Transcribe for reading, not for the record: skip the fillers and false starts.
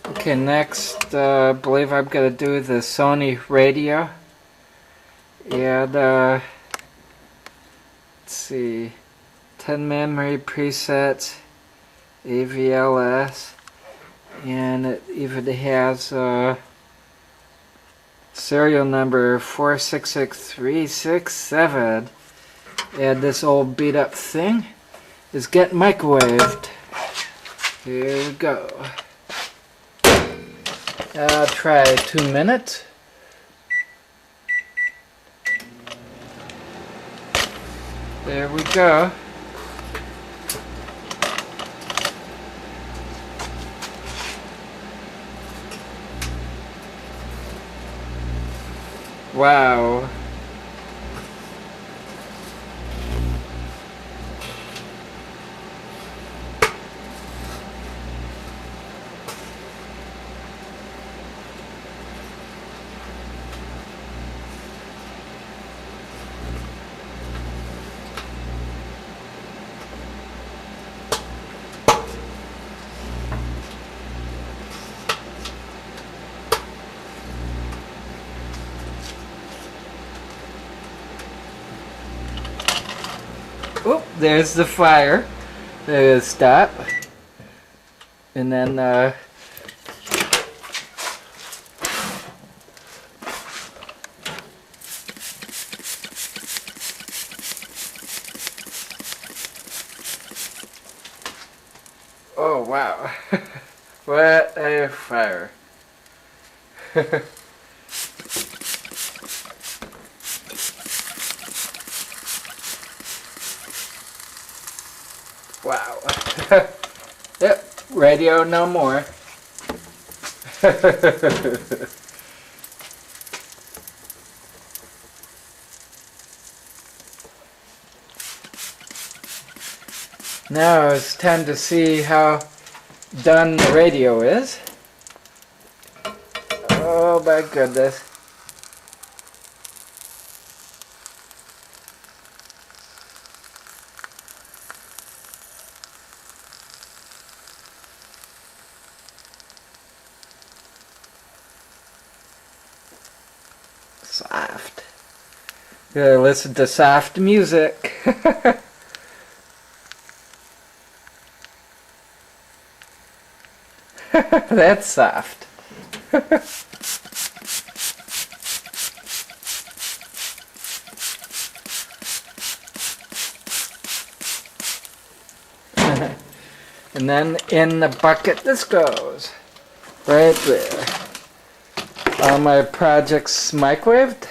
Okay, next, I believe I'm going to do the Sony radio. And, let's see, 10 memory presets, AVLS, and it even has serial number 4666367. And this old beat up thing is getting microwaved. Here we go. I'll try 2 minutes. There we go. Wow. Oop, there's the fire. There's stop. And then oh wow. What a fire. Wow. Yep, radio no more. Now it's time to see how done the radio is. Oh my goodness. Soft. Gotta listen to soft music. That's soft. And then in the bucket this goes. Right there. All my projects microwaved.